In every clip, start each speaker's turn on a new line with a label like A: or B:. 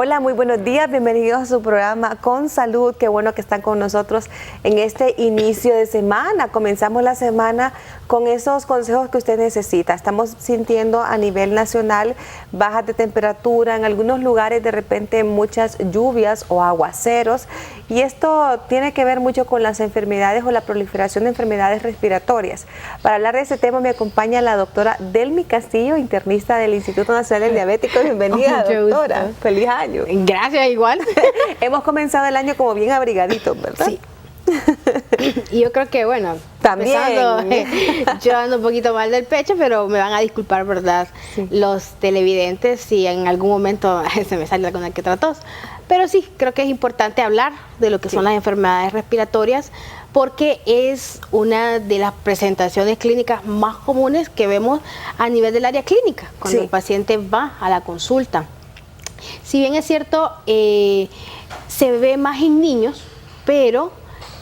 A: Hola, muy buenos días, bienvenidos a su programa Con Salud. Qué bueno que están con nosotros en este inicio de semana. Comenzamos la semana con esos consejos que usted necesita. Estamos sintiendo a nivel nacional bajas de temperatura, en algunos lugares de repente muchas lluvias o aguaceros, y esto tiene que ver mucho con las enfermedades o la proliferación de enfermedades respiratorias. Para hablar de este tema me acompaña la doctora Delmi Castillo, internista del Instituto Nacional del Diabético. Bienvenida, doctora.
B: Gusto.
A: Feliz año.
B: Gracias, igual.
A: Hemos comenzado el año como bien abrigaditos, ¿verdad?
B: Sí. Y yo creo que, bueno,
A: también
B: yo ando un poquito mal del pecho, pero me van a disculpar, ¿verdad? Sí. Los televidentes si en algún momento se me sale alguna que otra tos. Pero sí, creo que es importante hablar de lo que son las enfermedades respiratorias, porque es una de las presentaciones clínicas más comunes que vemos a nivel del área clínica, cuando el paciente va a la consulta. Si bien es cierto, se ve más en niños, pero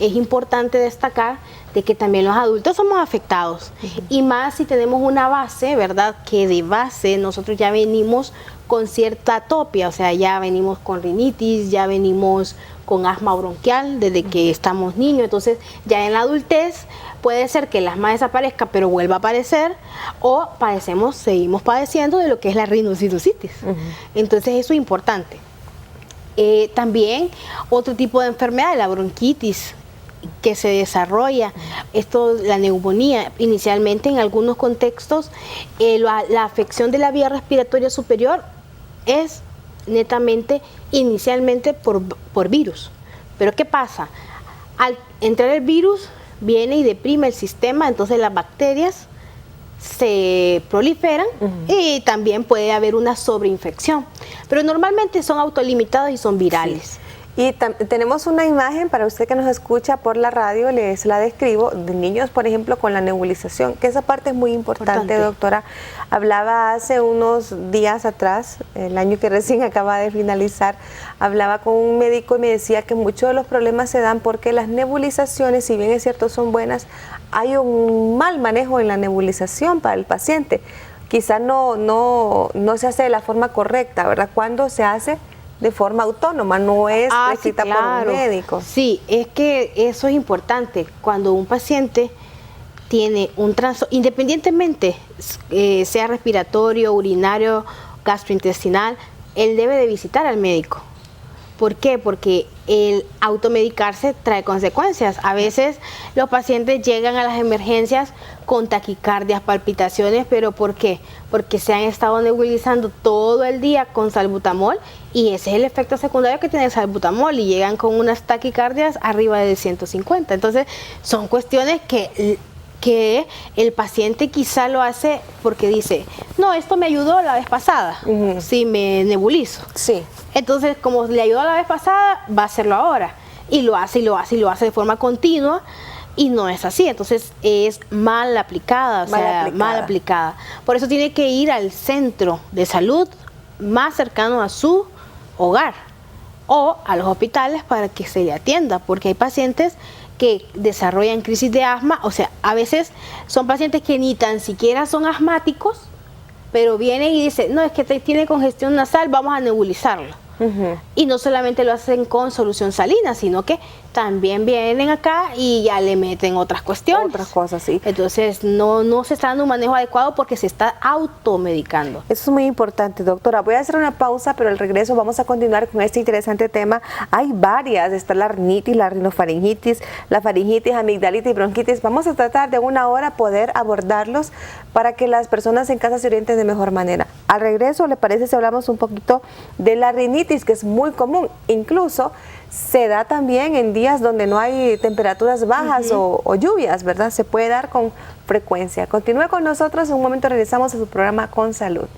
B: es importante destacar de que también los adultos somos afectados. Y más si tenemos una base, ¿verdad? Que de base nosotros ya venimos con cierta atopia, o sea, ya venimos con rinitis, ya venimos con asma bronquial desde que estamos niños. Entonces, ya en la adultez puede ser que el asma desaparezca, pero vuelva a aparecer, o seguimos padeciendo de lo que es la rinosinusitis. Entonces, eso es importante. También otro tipo de enfermedad, la bronquitis, que se desarrolla, la neumonía, inicialmente en algunos contextos, la afección de la vía respiratoria superior es netamente, inicialmente por virus. Pero ¿qué pasa? Al entrar el virus, viene y deprime el sistema, entonces las bacterias se proliferan y también puede haber una sobreinfección. Pero normalmente son autolimitados y son virales.
A: Sí. Y tenemos una imagen para usted que nos escucha por la radio, les la describo, de niños, por ejemplo, con la nebulización, que esa parte es muy importante, doctora. Hablaba hace unos días atrás, el año que recién acaba de finalizar, hablaba con un médico y me decía que muchos de los problemas se dan porque las nebulizaciones, si bien es cierto son buenas, hay un mal manejo en la nebulización para el paciente. Quizá no se hace de la forma correcta, ¿verdad? Cuando se hace de forma autónoma, no es prescrita por un médico.
B: Sí, es que eso es importante. Cuando un paciente tiene un trastorno, independientemente sea respiratorio, urinario, gastrointestinal, él debe de visitar al médico. ¿Por qué? Porque el automedicarse trae consecuencias. A veces los pacientes llegan a las emergencias con taquicardias, palpitaciones, ¿pero por qué? Porque se han estado nebulizando todo el día con salbutamol, y ese es el efecto secundario que tiene el salbutamol, y llegan con unas taquicardias arriba de 150. Entonces, son cuestiones que el paciente quizá lo hace porque dice, no, esto me ayudó la vez pasada, si me nebulizo.
A: Sí.
B: Entonces, como le ayudó la vez pasada, va a hacerlo ahora. Y lo hace, y lo hace, y lo hace de forma continua, y no es así. Entonces, es mal aplicada, mal aplicada. Por eso tiene que ir al centro de salud más cercano a su hogar o a los hospitales para que se le atienda, porque hay pacientes que desarrollan crisis de asma. O sea, a veces son pacientes que ni tan siquiera son asmáticos, pero vienen y dicen, no, es que tiene congestión nasal, vamos a nebulizarlo. Y no solamente lo hacen con solución salina, sino que también vienen acá y ya le meten otras cuestiones.
A: Otras cosas, sí.
B: Entonces, no se está dando un manejo adecuado porque se está automedicando.
A: Eso es muy importante, doctora. Voy a hacer una pausa, pero al regreso vamos a continuar con este interesante tema. Hay varias, está la rinitis, la rinofaringitis, la faringitis, amigdalitis, bronquitis. Vamos a tratar de una hora poder abordarlos para que las personas en casa se orienten de mejor manera. Al regreso, ¿le parece si hablamos un poquito de la rinitis, que es muy común? Incluso se da también en días donde no hay temperaturas bajas o lluvias, ¿verdad? Se puede dar con frecuencia. Continúe con nosotros, en un momento regresamos a su programa Con Salud.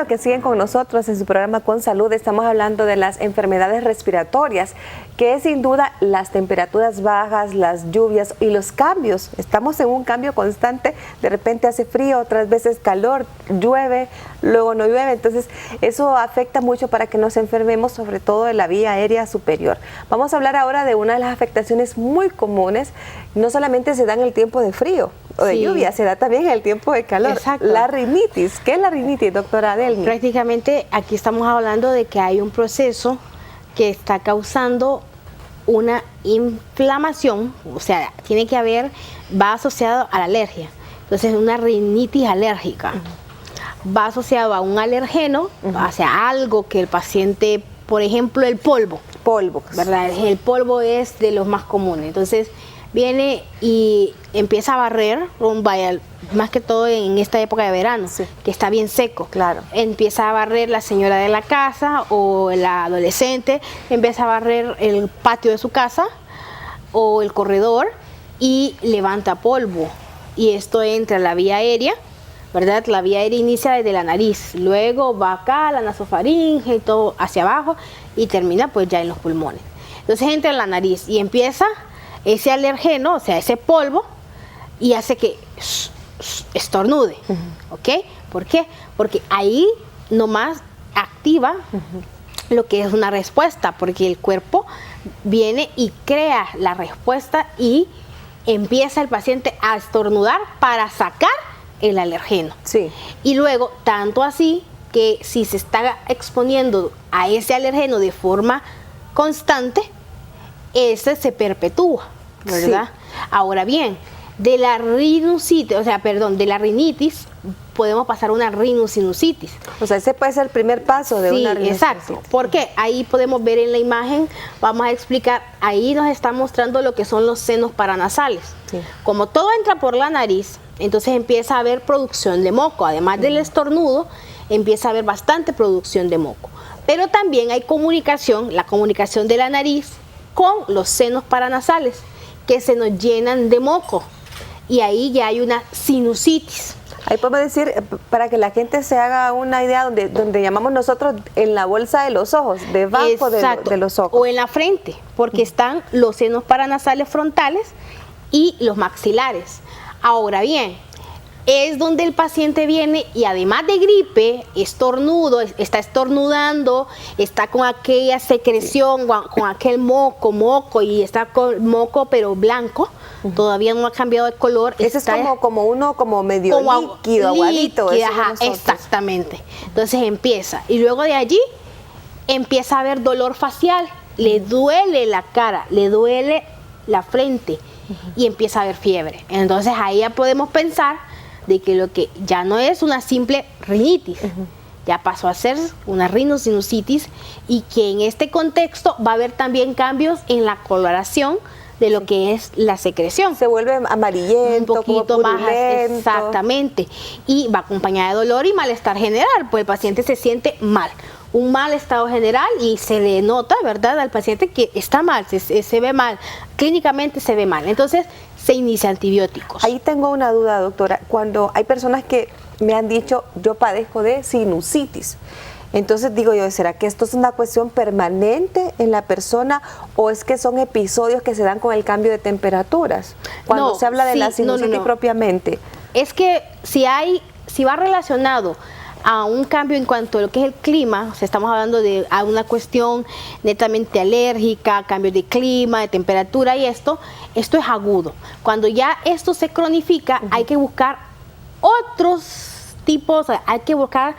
A: bueno que siguen con nosotros en su programa Con Salud. Estamos hablando de las enfermedades respiratorias, que es sin duda las temperaturas bajas, las lluvias y los cambios. Estamos en un cambio constante, de repente hace frío, otras veces calor, llueve, luego no llueve, entonces eso afecta mucho para que nos enfermemos, sobre todo de la vía aérea superior. Vamos a hablar ahora de una de las afectaciones muy comunes, no solamente se da en el tiempo de frío o de lluvia, se da también en el tiempo de calor.
B: Exacto.
A: La rinitis. ¿Qué es la rinitis, doctora Adelmi?
B: Prácticamente aquí estamos hablando de que hay un proceso que está causando una inflamación, o sea, tiene que haber, va asociado a la alergia. Entonces, una rinitis alérgica. Va asociado a un alergeno, hacia algo que el paciente, por ejemplo, el polvo.
A: Polvo.
B: ¿Verdad? El polvo es de los más comunes. Entonces, viene y empieza a barrer, más que todo en esta época de verano, que está bien seco.
A: Claro.
B: Empieza a barrer la señora de la casa o la adolescente, empieza a barrer el patio de su casa o el corredor y levanta polvo. Y esto entra a la vía aérea, ¿verdad? La vía aérea inicia desde la nariz, luego va acá, la nasofaringe y todo hacia abajo y termina pues ya en los pulmones. Entonces entra en la nariz y empieza ese alergeno, o sea, ese polvo, y hace que estornude, ¿ok? ¿Por qué? Porque ahí nomás activa lo que es una respuesta, porque el cuerpo viene y crea la respuesta y empieza el paciente a estornudar para sacar el alergeno.
A: Sí.
B: Y luego, tanto así que si se está exponiendo a ese alergeno de forma constante, ese se perpetúa, ¿verdad? Sí. Ahora bien, de la de la rinitis podemos pasar a una rhinosinusitis.
A: O sea, ese puede ser el primer paso de una rhinosinusitis.
B: Exacto, porque ahí podemos ver en la imagen, vamos a explicar, ahí nos está mostrando lo que son los senos paranasales. Sí. Como todo entra por la nariz, entonces empieza a haber producción de moco, además del estornudo, empieza a haber bastante producción de moco. Pero también hay comunicación, la comunicación de la nariz con los senos paranasales, que se nos llenan de moco, y ahí ya hay una sinusitis.
A: Ahí podemos decir, para que la gente se haga una idea, donde llamamos nosotros en la bolsa de los ojos, debajo de los ojos.
B: O en la frente, porque están los senos paranasales frontales y los maxilares. Ahora bien, es donde el paciente viene y además de gripe, estornudo, está estornudando, está con aquella secreción, con aquel moco, y está con moco pero blanco, todavía no ha cambiado de color.
A: Ese es como medio líquido, aguadito.
B: Ajá, exactamente. Entonces empieza, y luego de allí empieza a haber dolor facial, le duele la cara, le duele la frente, y empieza a haber fiebre. Entonces ahí ya podemos pensar de que lo que ya no es una simple rinitis, ya pasó a ser una rhinosinusitis, y que en este contexto va a haber también cambios en la coloración de lo que es la secreción.
A: Se vuelve amarillento,
B: un poquito
A: como
B: más, exactamente, y va acompañada de dolor y malestar general, pues el paciente se siente mal, un mal estado general, y se le nota, ¿verdad?, al paciente que está mal, se ve mal, clínicamente se ve mal. Entonces se inicia antibióticos.
A: Ahí tengo una duda, doctora. Cuando hay personas que me han dicho, yo padezco de sinusitis, entonces digo yo, ¿será que esto es una cuestión permanente en la persona, o es que son episodios que se dan con el cambio de temperaturas? Cuando se habla de la sinusitis propiamente.
B: Es que si va relacionado a un cambio en cuanto a lo que es el clima, o sea, estamos hablando de una cuestión netamente alérgica, cambio de clima, de temperatura, y esto es agudo. Cuando ya esto se cronifica, hay que buscar otros tipos, hay que buscar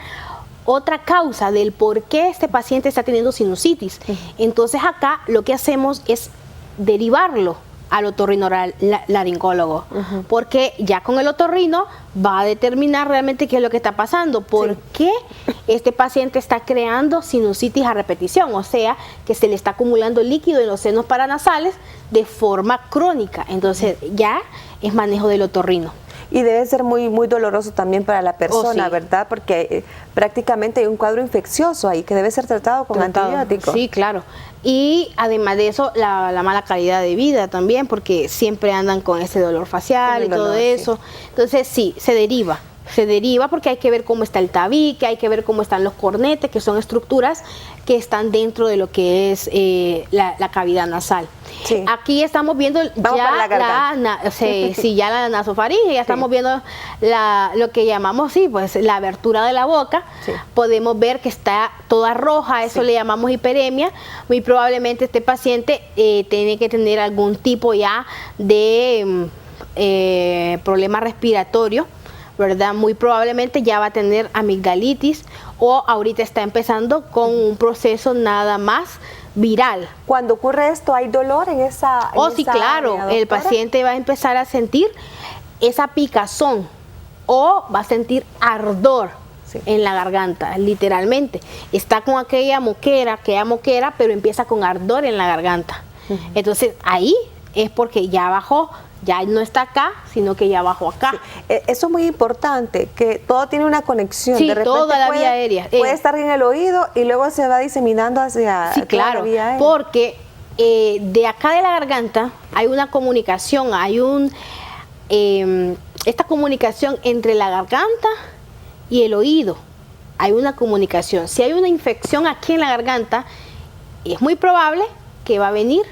B: otra causa del por qué este paciente está teniendo sinusitis. Entonces acá lo que hacemos es derivarlo al otorrinolaringólogo, porque ya con el otorrino va a determinar realmente qué es lo que está pasando, por qué este paciente está creando sinusitis a repetición, o sea, que se le está acumulando líquido en los senos paranasales de forma crónica. Entonces ya es manejo del otorrino.
A: Y debe ser muy, muy doloroso también para la persona, ¿verdad? Porque prácticamente hay un cuadro infeccioso ahí que debe ser tratado con antibióticos.
B: Sí, claro. Y además de eso, la mala calidad de vida también, porque siempre andan con ese dolor facial y todo eso. Entonces sí, se deriva se deriva porque hay que ver cómo está el tabique, hay que ver cómo están los cornetes, que son estructuras que están dentro de lo que es la cavidad nasal. Sí. Aquí estamos viendo ya la nasofaringe, ya estamos viendo lo que llamamos pues la abertura de la boca. Sí. Podemos ver que está toda roja, eso le llamamos hiperemia. Muy probablemente este paciente tiene que tener algún tipo ya de problema respiratorio, ¿verdad? Muy probablemente ya va a tener amigdalitis o ahorita está empezando con un proceso nada más viral.
A: Cuando ocurre esto, ¿hay dolor en esa
B: sí, claro, área, el paciente va a empezar a sentir esa picazón o va a sentir ardor en la garganta, literalmente. Está con aquella moquera, pero empieza con ardor en la garganta. Entonces, ahí es porque ya bajó. Ya no está acá, sino que ya bajó acá.
A: Sí. Eso es muy importante, que todo tiene una conexión.
B: Sí, de repente toda la vía aérea.
A: Puede estar en el oído y luego se va diseminando hacia
B: toda la vía aérea. Porque de acá de la garganta hay una comunicación, esta comunicación entre la garganta y el oído. Hay una comunicación. Si hay una infección aquí en la garganta, es muy probable que va a venir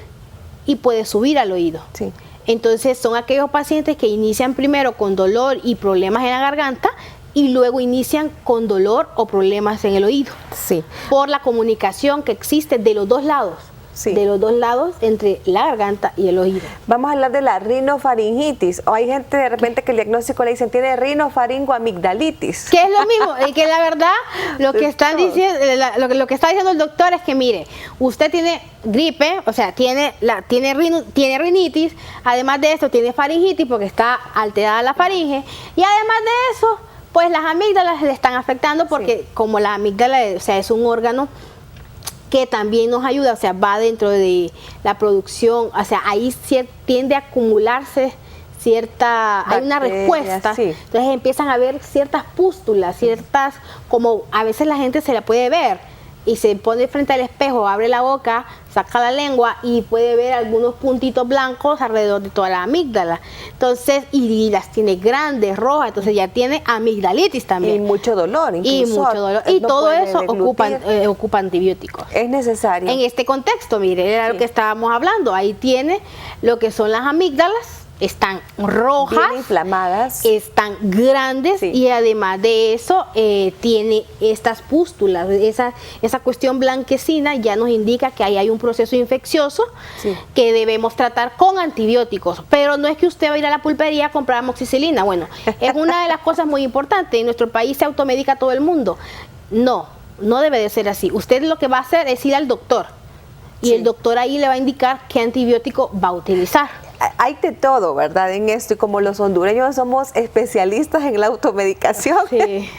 B: y puede subir al oído. Sí. Entonces son aquellos pacientes que inician primero con dolor y problemas en la garganta y luego inician con dolor o problemas en el oído. Sí. Por la comunicación que existe de los dos lados. Sí. De los dos lados entre la garganta y el oído.
A: Vamos a hablar de la rinofaringitis. O hay gente de repente que el diagnóstico le dicen tiene rinofaringoamigdalitis.
B: Que es lo mismo, y que la verdad lo que están diciendo, lo que está diciendo el doctor es que mire, usted tiene gripe, o sea, tiene rinitis, además de eso tiene faringitis porque está alterada la faringe, y además de eso, pues las amígdalas le están afectando porque como la amígdala, o sea, es un órgano que también nos ayuda, o sea, va dentro de la producción, o sea, ahí tiende a acumularse hay una respuesta, sí. Entonces empiezan a haber ciertas pústulas, como a veces la gente se la puede ver, y se pone frente al espejo, abre la boca, saca la lengua y puede ver algunos puntitos blancos alrededor de toda la amígdala. Entonces, y las tiene grandes, rojas, entonces ya tiene amigdalitis también.
A: Y mucho dolor, incluso.
B: Y mucho dolor. Y no todo eso ocupa antibióticos.
A: Es necesario.
B: En este contexto, mire, era lo que estábamos hablando. Ahí tiene lo que son las amígdalas. Están rojas,
A: bien inflamadas,
B: están grandes, sí. Y además de eso tiene estas pústulas, esa cuestión blanquecina ya nos indica que ahí hay un proceso infeccioso, sí. Que debemos tratar con antibióticos, pero no es que usted va a ir a la pulpería a comprar amoxicilina. Bueno, es una de las cosas muy importantes. En nuestro país se automedica todo el mundo. No debe de ser así. Usted lo que va a hacer es ir al doctor y sí. El doctor ahí le va a indicar qué antibiótico va a utilizar.
A: Hay de todo, ¿verdad? En esto, y como los hondureños somos especialistas en la automedicación, sí.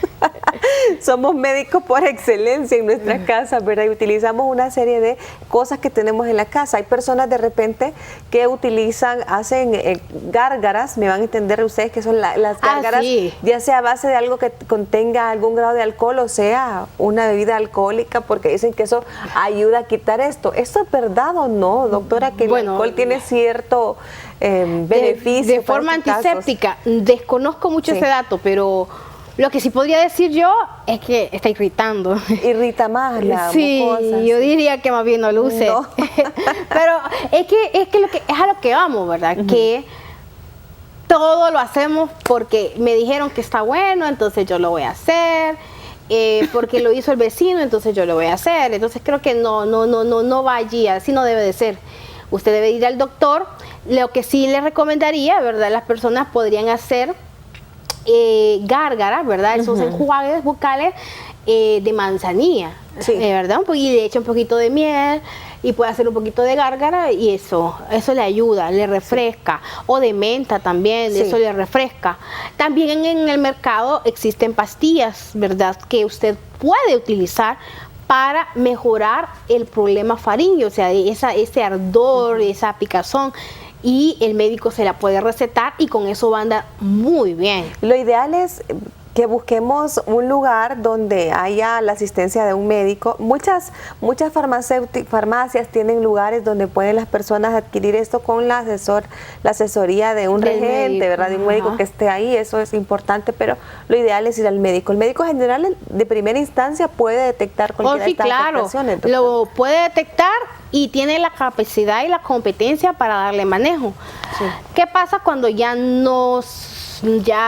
A: Somos médicos por excelencia en nuestras casas, ¿verdad? Y utilizamos una serie de cosas que tenemos en la casa. Hay personas de repente que hacen gárgaras, me van a entender ustedes que son las gárgaras, sí. Ya sea a base de algo que contenga algún grado de alcohol o sea una bebida alcohólica, porque dicen que eso ayuda a quitar esto. ¿Esto es verdad o no, doctora, que el alcohol tiene cierto beneficio?
B: De forma antiséptica, desconozco mucho ese dato, pero lo que sí podría decir yo es que está irritando.
A: Irrita más la mucosa.
B: Yo diría que más bien no luce. No. Pero es que es a lo que vamos, ¿verdad? Que todo lo hacemos porque me dijeron que está bueno, entonces yo lo voy a hacer. Porque lo hizo el vecino, entonces yo lo voy a hacer. Entonces creo que no va allí, así no debe de ser. Usted debe ir al doctor. Lo que sí le recomendaría, ¿verdad? Las personas podrían hacer gárgaras, ¿verdad? Esos enjuagues bucales de manzanilla, sí. ¿Verdad? Y le echa un poquito de miel y puede hacer un poquito de gárgara y eso le ayuda, le refresca. Sí. O de menta también, sí. Eso le refresca. También en el mercado existen pastillas, ¿verdad? Que usted puede utilizar para mejorar el problema faríngeo, o sea, ese ardor, esa picazón, y el médico se la puede recetar y con eso va a andar muy bien.
A: Lo ideal es que busquemos un lugar donde haya la asistencia de un médico. Muchas farmacias tienen lugares donde pueden las personas adquirir esto con la asesoría de un regente, ¿verdad? De un médico que esté ahí. Eso es importante, pero lo ideal es ir al médico. El médico general de primera instancia puede detectar cualquiera de estas afectaciones.
B: Lo puede detectar y tiene la capacidad y la competencia para darle manejo. Sí. ¿Qué pasa cuando ya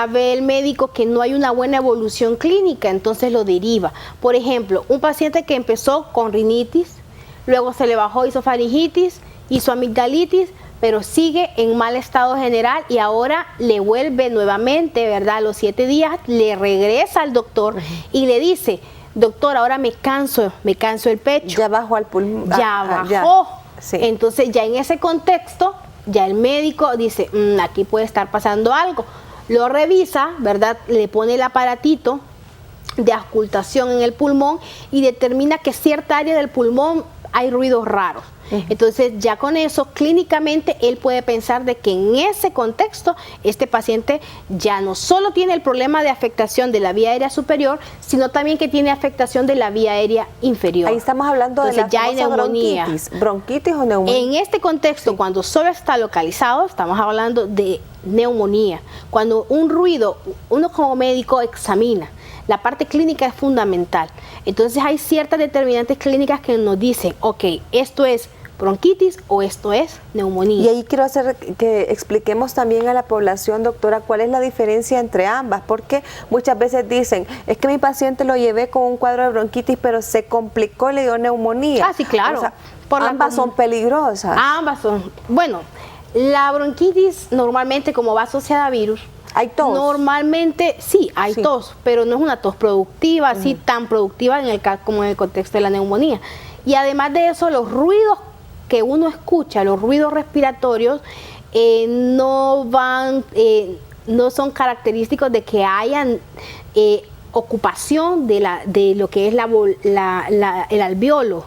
B: ve el médico que no hay una buena evolución clínica? Entonces lo deriva. Por ejemplo, un paciente que empezó con rinitis, luego se le bajó, hizo faringitis, hizo amigdalitis, pero sigue en mal estado general y ahora le vuelve nuevamente, ¿verdad? A los 7 días le regresa al doctor y le dice: doctor, ahora me canso el pecho.
A: Ya bajó al pulmón.
B: Ya bajó. Ya. Sí. Entonces ya en ese contexto, ya el médico dice, aquí puede estar pasando algo. Lo revisa, ¿verdad? Le pone el aparatito de auscultación en el pulmón y determina que cierta área del pulmón hay ruidos raros. Entonces ya con eso clínicamente él puede pensar de que en ese contexto este paciente ya no solo tiene el problema de afectación de la vía aérea superior, sino también que tiene afectación de la vía aérea inferior.
A: Ahí estamos hablando
B: entonces,
A: de la
B: ya neumonía.
A: Bronquitis o neumonía.
B: En este contexto, cuando solo está localizado, estamos hablando de neumonía. Cuando un ruido, uno como médico examina, la parte clínica es fundamental. Entonces hay ciertas determinantes clínicas que nos dicen, ok, esto es bronquitis o esto es neumonía.
A: Y ahí quiero hacer que expliquemos también a la población, doctora, cuál es la diferencia entre ambas, porque muchas veces dicen, es que mi paciente lo llevé con un cuadro de bronquitis, pero se complicó y le dio neumonía.
B: Ah, sí, claro.
A: O sea, ambas son peligrosas.
B: Ambas son. Bueno, la bronquitis normalmente, como va asociada a virus,
A: ¿hay tos?
B: Normalmente sí, hay tos, pero no es una tos productiva, así tan productiva como en el contexto de la neumonía. Y además de eso, los ruidos que uno escucha, los ruidos respiratorios, no son característicos de que hayan ocupación de lo que es el alveolo,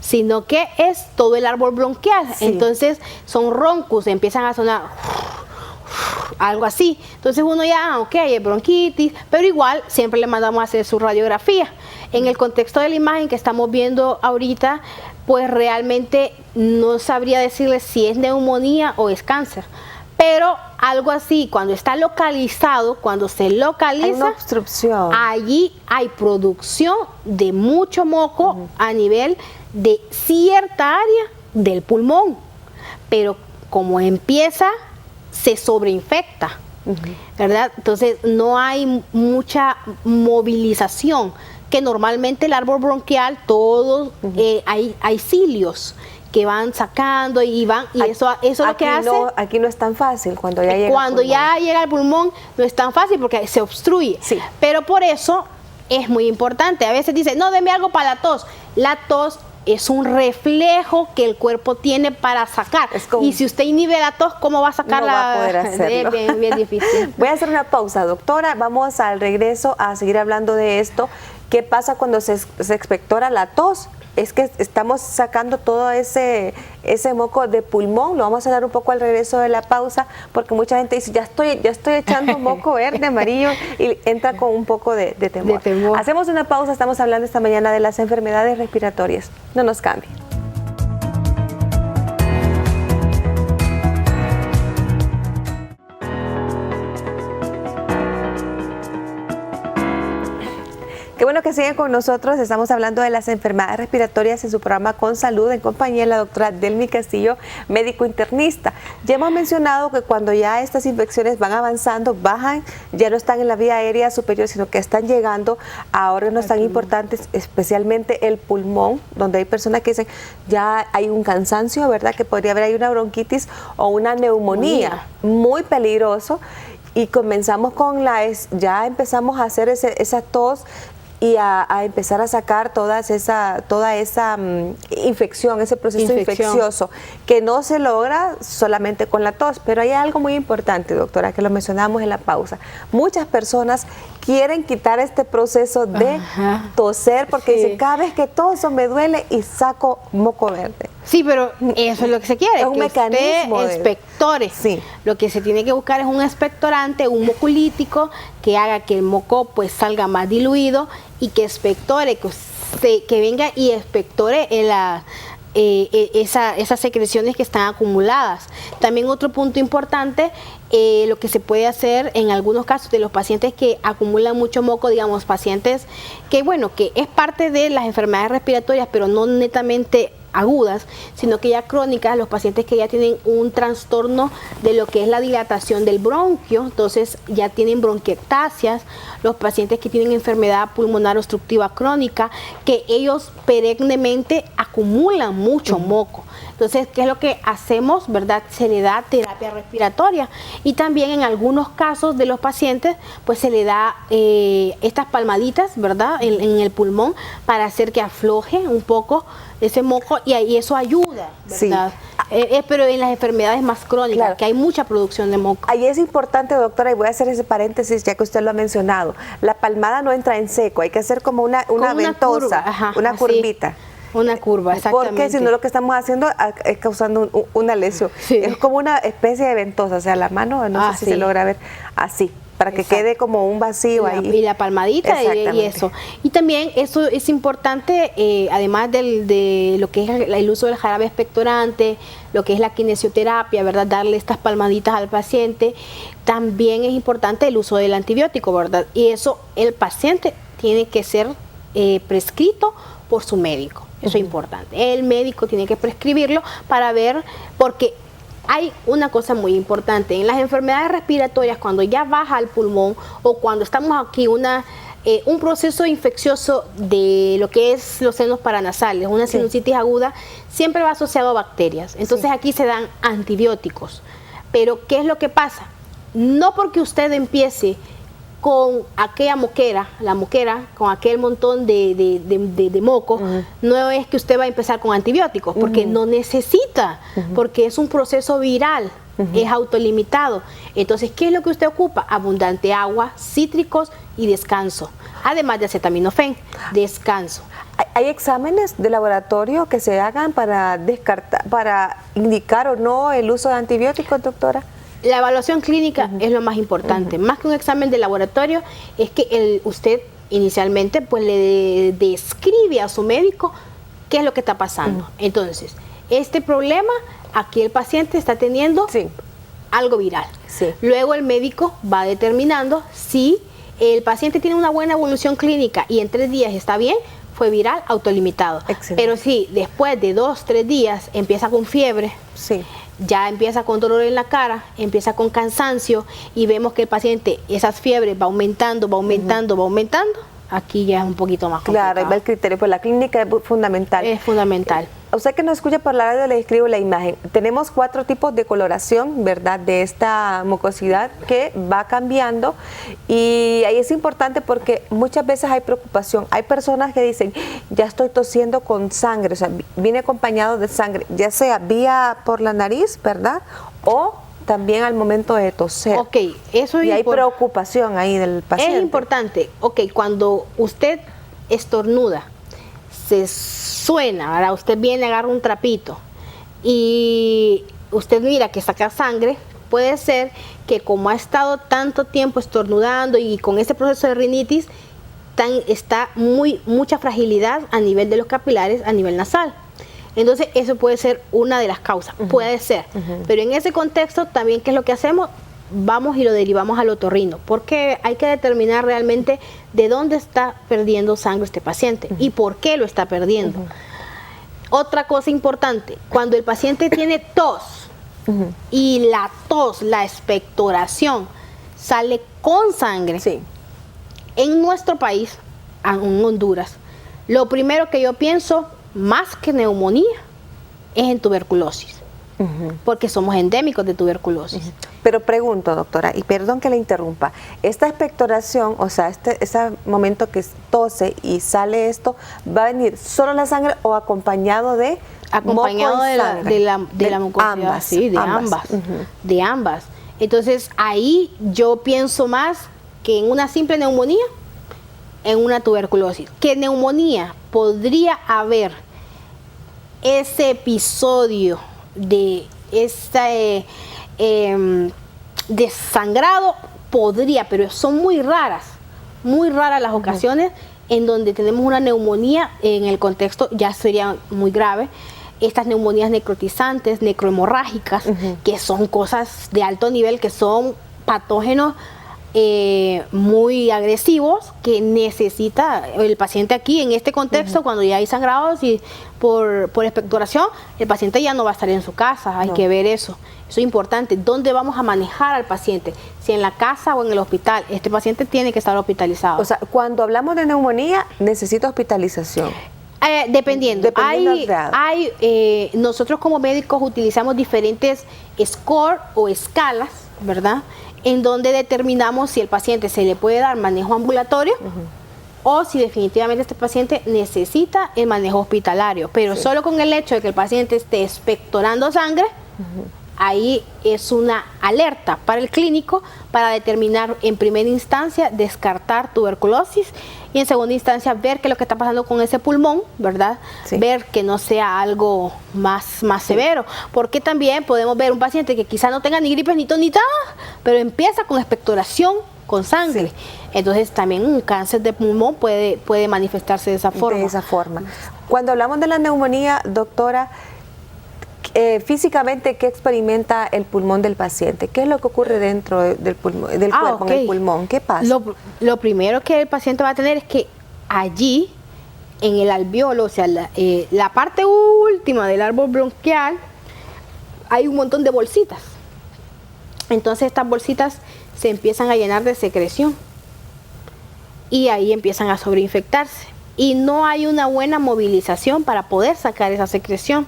B: sino que es todo el árbol bronquial. Sí. Entonces son roncos, empiezan a sonar algo así. Entonces uno ya, ok, es bronquitis, pero igual siempre le mandamos a hacer su radiografía. En el contexto de la imagen que estamos viendo ahorita, pues realmente no sabría decirle si es neumonía o es cáncer. Pero algo así, cuando está localizado, cuando se localiza,
A: hay una obstrucción.
B: Allí hay producción de mucho moco a nivel de cierta área del pulmón. Pero como empieza, se sobreinfecta, ¿verdad? Entonces no hay mucha movilización, que normalmente el árbol bronquial, todos, hay cilios que van sacando y van, y eso es lo que hace.
A: Aquí no es tan fácil cuando ya llega
B: Cuando ya llega al pulmón no es tan fácil porque se obstruye. Sí. Pero por eso es muy importante. A veces dicen, no, deme algo para la tos. La tos es un reflejo que el cuerpo tiene para sacar. Y si usted inhibe la tos, ¿cómo va a sacarla?
A: No va a poder hacerlo.
B: Bien difícil.
A: Voy a hacer una pausa, doctora. Vamos al regreso a seguir hablando de esto. ¿Qué pasa cuando se expectora la tos? Es que estamos sacando todo ese moco de pulmón. Lo vamos a dar un poco al regreso de la pausa, porque mucha gente dice, ya estoy echando moco verde, amarillo, y entra con un poco de temor. Hacemos una pausa, estamos hablando esta mañana de las enfermedades respiratorias. No nos cambie. Qué bueno que siguen con nosotros. Estamos hablando de las enfermedades respiratorias en su programa Con Salud, en compañía de la doctora Delmi Castillo, médico internista. Ya hemos mencionado que cuando ya estas infecciones van avanzando, bajan, ya no están en la vía aérea superior, sino que están llegando a órganos tan importantes, especialmente el pulmón, donde hay personas que dicen, ya hay un cansancio, ¿verdad? Que podría haber ahí una bronquitis o una neumonía. Muy peligroso. Y comenzamos con ya empezamos a hacer esa tos y a empezar a sacar toda esa infección, ese proceso infeccioso, que no se logra solamente con la tos. Pero hay algo muy importante, doctora, que lo mencionamos en la pausa. Muchas personas quieren quitar este proceso de toser, porque dicen, cada vez que toso me duele y saco moco verde.
B: Sí, pero eso es lo que se quiere,
A: es un mecanismo
B: usted expectore.
A: Sí.
B: Lo que se tiene que buscar es un expectorante, un moculítico que haga que el moco pues salga más diluido y que expectore, que venga y expectore esas secreciones que están acumuladas. También otro punto importante, lo que se puede hacer en algunos casos de los pacientes que acumulan mucho moco, digamos pacientes que bueno, que es parte de las enfermedades respiratorias, pero no netamente agudas, sino que ya crónicas, los pacientes que ya tienen un trastorno de lo que es la dilatación del bronquio, entonces ya tienen bronquiectasias, los pacientes que tienen enfermedad pulmonar obstructiva crónica, que ellos perennemente acumulan mucho moco. Entonces, ¿qué es lo que hacemos, verdad? Se le da terapia respiratoria y también en algunos casos de los pacientes, pues se le da estas palmaditas, ¿verdad? En el pulmón para hacer que afloje un poco ese moco y ahí eso ayuda, ¿verdad? Sí. Pero en las enfermedades más crónicas, claro, que hay mucha producción de moco.
A: Ahí es importante, doctora, y voy a hacer ese paréntesis ya que usted lo ha mencionado. La palmada no entra en seco, hay que hacer como una ventosa, curva, una curvita.
B: Una curva, exactamente.
A: Porque si no lo que estamos haciendo es causando una lesión. Sí. Es como una especie de ventosa, o sea, la mano, no sé si se logra ver así, para que quede como un vacío ahí.
B: Y la palmadita y eso. Y también eso es importante, además de lo que es el uso del jarabe expectorante, lo que es la kinesioterapia, ¿verdad? Darle estas palmaditas al paciente. También es importante el uso del antibiótico, ¿verdad? Y eso el paciente tiene que ser prescrito por su médico. Eso es importante. El médico tiene que prescribirlo para ver, porque hay una cosa muy importante. En las enfermedades respiratorias, cuando ya baja al pulmón o cuando estamos aquí un proceso infeccioso de lo que es los senos paranasales, una sinusitis aguda, siempre va asociado a bacterias. Entonces aquí se dan antibióticos. Pero ¿qué es lo que pasa? No porque usted empiece con aquella moquera, con aquel montón de moco, no es que usted va a empezar con antibióticos, porque no necesita, porque es un proceso viral, es autolimitado. Entonces, ¿qué es lo que usted ocupa? Abundante agua, cítricos y descanso, además de acetaminofén, descanso.
A: ¿Hay exámenes de laboratorio que se hagan para descartar, para indicar o no el uso de antibióticos, doctora?
B: La evaluación clínica es lo más importante, más que un examen de laboratorio, es que usted inicialmente pues le describe a su médico qué es lo que está pasando. Entonces, este problema, aquí el paciente está teniendo algo viral. Luego el médico va determinando si el paciente tiene una buena evolución clínica y en 3 días está bien, fue viral autolimitado. Pero si después de 2, 3 días empieza con fiebre, ya empieza con dolor en la cara, empieza con cansancio y vemos que el paciente, esas fiebres va aumentando, aquí ya es un poquito más complicado.
A: Claro, ahí va el criterio, pues la clínica es fundamental.
B: Es fundamental.
A: A usted que nos escucha por la radio le describo la imagen. Tenemos 4 tipos de coloración, ¿verdad? De esta mucosidad que va cambiando y ahí es importante porque muchas veces hay preocupación. Hay personas que dicen, ya estoy tosiendo con sangre, o sea, viene acompañado de sangre, ya sea vía por la nariz, ¿verdad? O también al momento de toser.
B: Ok, eso es.
A: Y hay preocupación ahí del paciente.
B: Es importante, cuando usted estornuda, se suena, ¿verdad? Usted viene, agarra un trapito y usted mira que saca sangre, puede ser que como ha estado tanto tiempo estornudando y con ese proceso de rinitis, está mucha fragilidad a nivel de los capilares, a nivel nasal. Entonces eso puede ser una de las causas, puede ser. Pero en ese contexto también, ¿qué es lo que hacemos? Vamos y lo derivamos al otorrino, porque hay que determinar realmente de dónde está perdiendo sangre este paciente y por qué lo está perdiendo. Otra cosa importante, cuando el paciente tiene tos y la tos, la expectoración, sale con sangre, en nuestro país, en Honduras, lo primero que yo pienso, más que neumonía, es en tuberculosis. Porque somos endémicos de tuberculosis.
A: Pero pregunto, doctora, y perdón que le interrumpa, esta expectoración, o sea, ese momento que tose y sale esto, ¿va a venir solo la sangre o acompañado de
B: acompañado de la mucosidad?
A: Ambas.
B: Sí, de ambas. Entonces, ahí yo pienso más que en una simple neumonía, en una tuberculosis. ¿Qué neumonía podría haber ese episodio de este desangrado podría, pero son muy raras las ocasiones en donde tenemos una neumonía, en el contexto ya sería muy grave. Estas neumonías necrotizantes, necrohemorrágicas, que son cosas de alto nivel, que son patógenos muy agresivos que necesita el paciente aquí en este contexto. Cuando ya hay sangrados y por expectoración, el paciente ya no va a estar en su casa. Hay que ver eso. Eso es importante. ¿Dónde vamos a manejar al paciente? Si en la casa o en el hospital. Este paciente tiene que estar hospitalizado.
A: O sea, cuando hablamos de neumonía, necesita hospitalización.
B: Dependiendo nosotros como médicos utilizamos diferentes score o escalas, ¿verdad? En donde determinamos si el paciente se le puede dar manejo ambulatorio o si definitivamente este paciente necesita el manejo hospitalario. Pero solo con el hecho de que el paciente esté expectorando sangre, ahí es una alerta para el clínico para determinar en primera instancia, descartar tuberculosis y en segunda instancia ver qué es lo que está pasando con ese pulmón, ¿verdad? Ver que no sea algo más severo, porque también podemos ver un paciente que quizá no tenga ni gripes ni tonita, pero empieza con expectoración con sangre. Entonces también un cáncer de pulmón puede manifestarse de esa forma.
A: Cuando hablamos de la neumonía, doctora, físicamente, ¿qué experimenta el pulmón del paciente? ¿Qué es lo que ocurre dentro del pulmón, del cuerpo, en el pulmón? ¿Qué pasa?
B: Lo primero que el paciente va a tener es que allí, en el alveolo, o sea, la parte última del árbol bronquial, hay un montón de bolsitas. Entonces estas bolsitas se empiezan a llenar de secreción y ahí empiezan a sobreinfectarse. Y no hay una buena movilización para poder sacar esa secreción.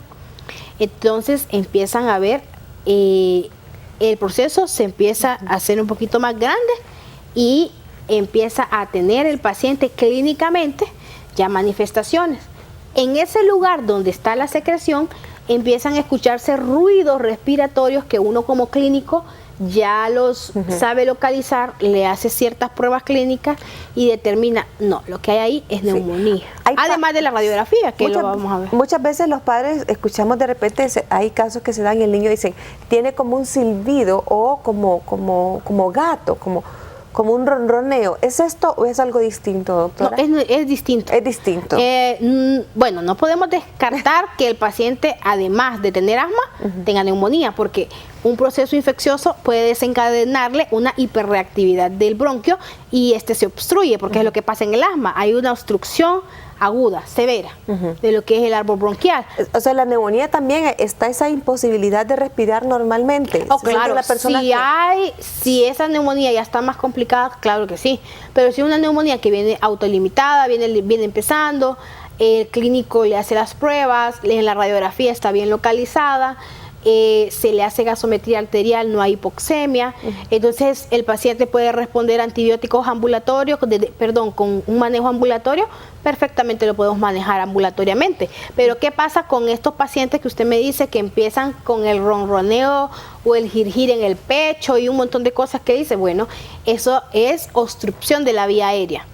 B: Entonces empiezan a ver, el proceso se empieza a hacer un poquito más grande y empieza a tener el paciente clínicamente ya manifestaciones. En ese lugar donde está la secreción empiezan a escucharse ruidos respiratorios que uno como clínico ya los sabe localizar, le hace ciertas pruebas clínicas y determina, no, lo que hay ahí es neumonía. Además de la radiografía, que lo vamos a ver.
A: Muchas veces los padres escuchamos de repente, hay casos que se dan y el niño dice, tiene como un silbido o como gato, como un ronroneo. ¿Es esto o es algo distinto, doctora?
B: No, es distinto.
A: Es distinto.
B: Bueno, no podemos descartar que el paciente, además de tener asma, tenga neumonía, porque un proceso infeccioso puede desencadenarle una hiperreactividad del bronquio y este se obstruye, porque es lo que pasa en el asma. Hay una obstrucción aguda, severa, de lo que es el árbol bronquial. O sea,
A: la neumonía también está esa imposibilidad de respirar normalmente.
B: Claro, si esa neumonía ya está más complicada, claro que sí. Pero si una neumonía que viene autolimitada, viene empezando, el clínico le hace las pruebas, en la radiografía está bien localizada, se le hace gasometría arterial, no hay hipoxemia, entonces el paciente puede responder a antibióticos ambulatorios, con un manejo ambulatorio, perfectamente lo podemos manejar ambulatoriamente. Pero ¿qué pasa con estos pacientes que usted me dice que empiezan con el ronroneo o el girgir en el pecho y un montón de cosas que dice? Bueno, eso es obstrucción de la vía aérea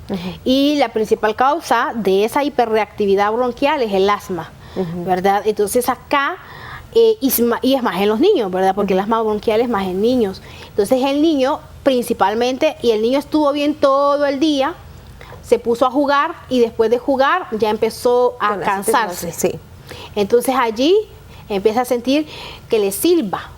B: y la principal causa de esa hiperreactividad bronquial es el asma, ¿verdad? Entonces acá y es más en los niños, ¿verdad? Porque el asma bronquial es más en niños. Entonces el niño principalmente, y el niño estuvo bien todo el día, se puso a jugar y después de jugar ya empezó a cansarse. Entonces allí empieza a sentir que le silba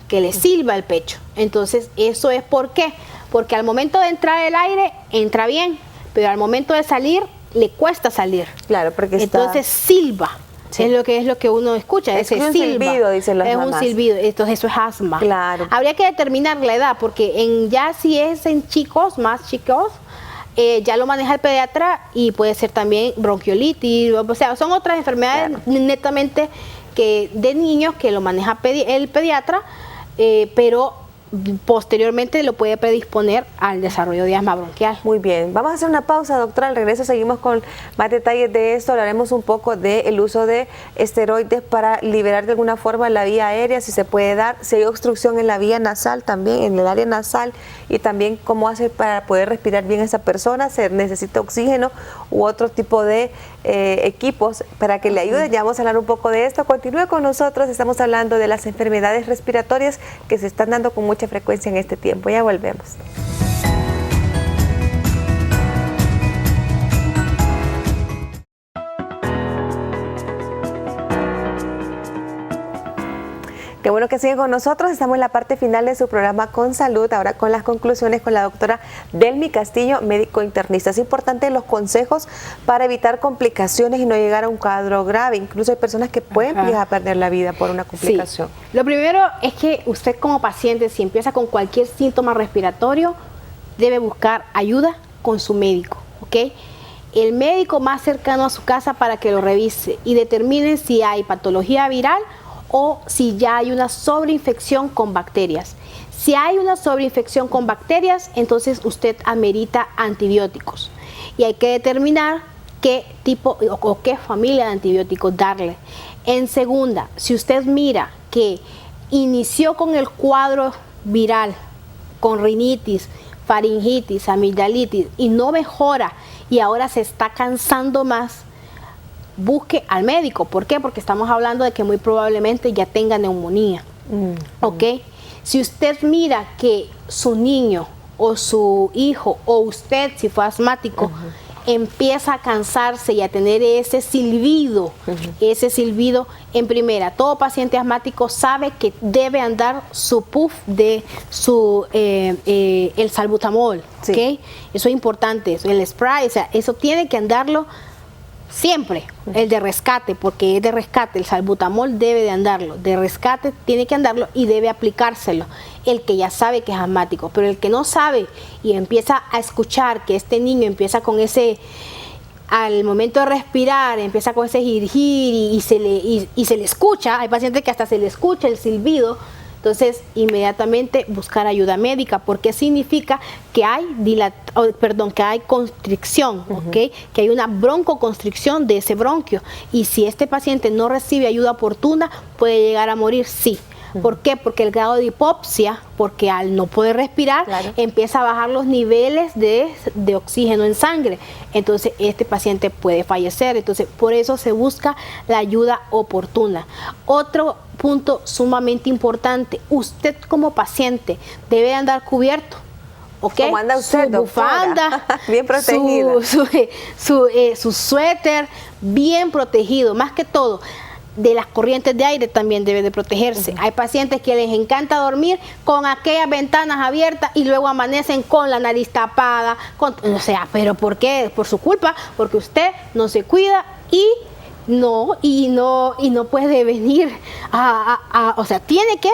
B: el pecho. Entonces eso es ¿por qué? Porque al momento de entrar el aire entra bien, pero al momento de salir le cuesta salir.
A: Claro, porque
B: entonces silba. Es lo que uno escucha,
A: es un silbido, dicen las mamás.
B: Es un silbido, entonces eso es asma.
A: Claro.
B: Habría que determinar la edad, porque ya si es en chicos, más chicos, ya lo maneja el pediatra y puede ser también bronquiolitis, o sea, son otras enfermedades netamente que de niños que lo maneja el pediatra, pero posteriormente lo puede predisponer al desarrollo de asma bronquial.
A: Muy bien, vamos a hacer una pausa, doctora. Al regreso seguimos con más detalles de esto. Hablaremos un poco del uso de esteroides para liberar de alguna forma la vía aérea, si se puede dar, si hay obstrucción en la vía nasal también, en el área nasal, y también cómo hace para poder respirar bien esa persona, se necesita oxígeno u otro tipo de equipos para que le ayuden. Ya vamos a hablar un poco de esto. Continúe con nosotros, estamos hablando de las enfermedades respiratorias que se están dando con mucha frecuencia en este tiempo. Ya volvemos. Qué bueno que siguen con nosotros. Estamos en la parte final de su programa Con Salud, ahora con las conclusiones con la doctora Delmi Castillo, médico internista. Es importante los consejos para evitar complicaciones y no llegar a un cuadro grave. Incluso hay personas que pueden llegar a perder la vida por una complicación.
B: Sí. Lo primero es que usted como paciente, si empieza con cualquier síntoma respiratorio, debe buscar ayuda con su médico, ¿ok? El médico más cercano a su casa para que lo revise y determine si hay patología viral o si ya hay una sobreinfección con bacterias. Si hay una sobreinfección con bacterias, entonces usted amerita antibióticos. Y hay que determinar qué tipo o qué familia de antibióticos darle. En segunda, si usted mira que inició con el cuadro viral, con rinitis, faringitis, amigdalitis, y no mejora y ahora se está cansando más, busque al médico. ¿Por qué? Porque estamos hablando de que muy probablemente ya tenga neumonía. ¿Ok? Si usted mira que su niño o su hijo o usted, si fue asmático, empieza a cansarse y a tener ese silbido, en primera, todo paciente asmático sabe que debe andar su puff de su el salbutamol, ¿ok? Eso es importante, el spray, o sea, eso tiene que andarlo siempre, el de rescate, porque es de rescate, el salbutamol debe de andarlo, de rescate tiene que andarlo y debe aplicárselo, el que ya sabe que es asmático, pero el que no sabe y empieza a escuchar que este niño empieza con ese, al momento de respirar, empieza con ese girgir y se le escucha, hay pacientes que hasta se le escucha el silbido. Entonces, inmediatamente buscar ayuda médica, porque significa que hay que hay constricción, ¿okay? Que hay una broncoconstricción de ese bronquio. Y si este paciente no recibe ayuda oportuna, puede llegar a morir, sí. ¿Por qué? Porque el grado de hipoxia, porque al no poder respirar, empieza a bajar los niveles de oxígeno en sangre. Entonces, este paciente puede fallecer. Entonces, por eso se busca la ayuda oportuna. Otro punto sumamente importante, usted como paciente debe andar cubierto. ¿Okay?
A: ¿Cómo anda usted,
B: su bufanda,
A: bien protegida,
B: su suéter bien protegido, más que todo de las corrientes de aire también debe de protegerse. Hay pacientes que les encanta dormir con aquellas ventanas abiertas y luego amanecen con la nariz tapada, o sea, ¿pero por qué? Por su culpa, porque usted no se cuida y no puede venir o sea, tiene que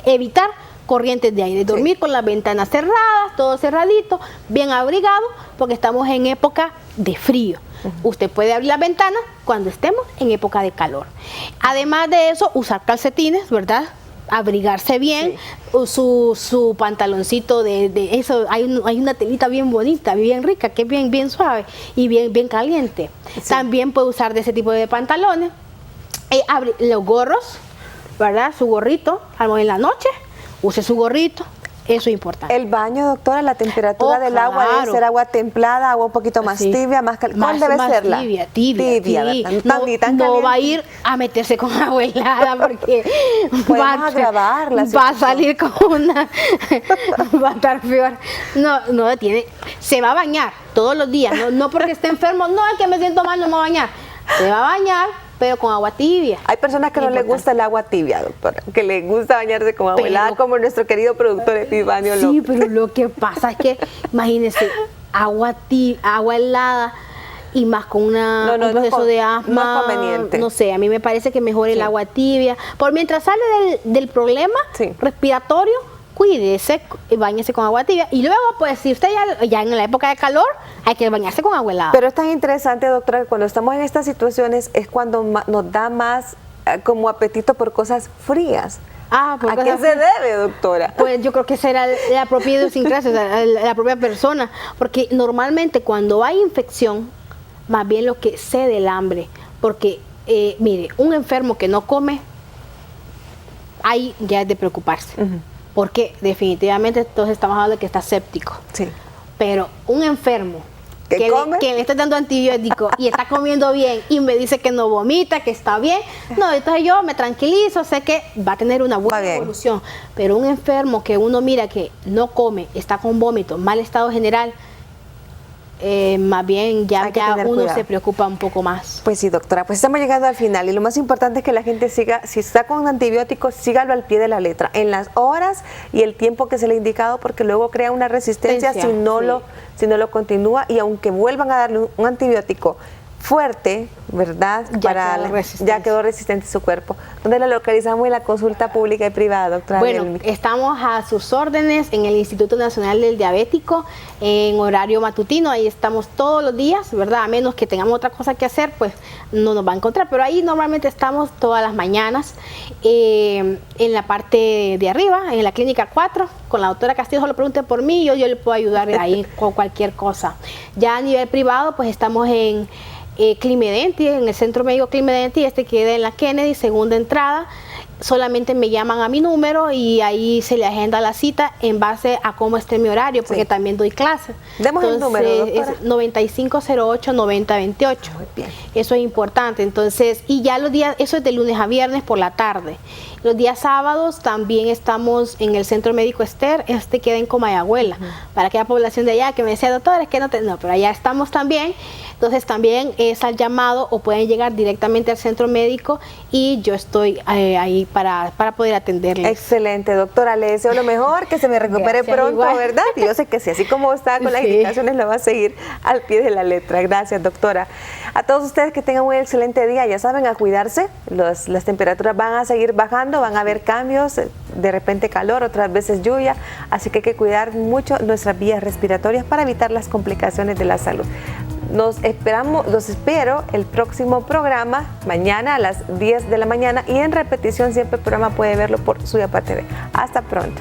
B: evitar corrientes de aire, dormir con las ventanas cerradas, todo cerradito, bien abrigado, porque estamos en época de frío. Usted puede abrir la ventana cuando estemos en época de calor. Además de eso, usar calcetines, ¿verdad? Abrigarse bien, su pantaloncito de eso, hay una telita bien bonita, bien rica, que es bien suave y bien caliente. También puede usar de ese tipo de pantalones. Los gorros, ¿verdad? Su gorrito, en la noche, use su gorrito. Eso es importante.
A: El baño, doctora, la temperatura del agua debe ser agua templada, agua un poquito más tibia, más caliente. ¿Cuál debe serla?
B: Tibia. No va a ir a meterse con agua helada porque va a salir con una va a estar peor. No tiene, se va a bañar todos los días, no porque esté enfermo, no es que me siento mal, no me voy a bañar. Se va a bañar, pero con agua tibia.
A: Hay personas que no les gusta el agua tibia, doctora, que les gusta bañarse con agua helada, como nuestro querido productor Epifanio López.
B: Sí, pero lo que pasa es que, imagínense, agua helada y más con un proceso de asma,
A: no es conveniente.
B: No sé, a mí me parece que mejor el agua tibia. Por mientras sale del problema respiratorio, cuídese, báñese con agua tibia. Y luego, pues, si usted ya en la época de calor, hay que bañarse con agua helada.
A: Pero es tan interesante, doctora, que cuando estamos en estas situaciones es cuando nos da más como apetito por cosas frías. ¿A qué se debe, doctora?
B: Pues yo creo que será la propia idiosincrasia, o sea, la propia persona, porque normalmente cuando hay infección, más bien lo que cede el hambre, porque mire, un enfermo que no come, ahí ya es de preocuparse, porque definitivamente todos estamos hablando de que está séptico,
A: sí.
B: Pero un enfermo que le está dando antibiótico y está comiendo bien y me dice que no vomita, que está bien, no, entonces yo me tranquilizo, sé que va a tener una buena evolución. Pero un enfermo que uno mira que no come, está con vómito, mal estado general, más bien ya uno cuidado. Se preocupa un poco más.
A: Pues sí, doctora, pues estamos llegando al final y lo más importante es que la gente siga, si está con antibióticos, sígalo al pie de la letra, en las horas y el tiempo que se le ha indicado, porque luego crea una resistencia si no lo continúa, y aunque vuelvan a darle un antibiótico fuerte, ¿verdad? Ya quedó resistente su cuerpo. ¿Dónde la localizamos en la consulta pública y privada, doctora?
B: Bueno, estamos a sus órdenes en el Instituto Nacional del Diabético, en horario matutino. Ahí estamos todos los días, ¿verdad? A menos que tengamos otra cosa que hacer, pues no nos va a encontrar. Pero ahí normalmente estamos todas las mañanas, en la parte de arriba, en la clínica 4, con la doctora Castillo. Solo pregunte por mí, yo le puedo ayudar ahí con cualquier cosa. Ya a nivel privado, pues estamos en Climedenti, en el Centro Médico Climedenti, queda en la Kennedy, segunda entrada. Solamente me llaman a mi número y ahí se le agenda la cita en base a cómo esté mi horario, porque también doy clases.
A: Demos el número, doctora.
B: Es 9508-9028.
A: Muy bien.
B: Eso es importante. Entonces, y ya los días, eso es de lunes a viernes por la tarde. Los días sábados también estamos en el Centro Médico Esther, queda en Comayagüela, para aquella población de allá que me decía, doctora, es que no, pero allá estamos también. Entonces también es al llamado o pueden llegar directamente al centro médico y yo estoy ahí para poder atenderles.
A: Excelente, doctora, le deseo lo mejor, que se me recupere pronto, igual. ¿Verdad? Y yo sé que sí, así como está con las indicaciones, lo va a seguir al pie de la letra. Gracias, doctora. A todos ustedes que tengan un excelente día, ya saben, a cuidarse, las temperaturas van a seguir bajando, van a haber cambios, de repente calor, otras veces lluvia, así que hay que cuidar mucho nuestras vías respiratorias para evitar las complicaciones de la salud. Los espero el próximo programa, mañana a las 10 de la mañana, y en repetición siempre el programa puede verlo por Suyapa TV. Hasta pronto.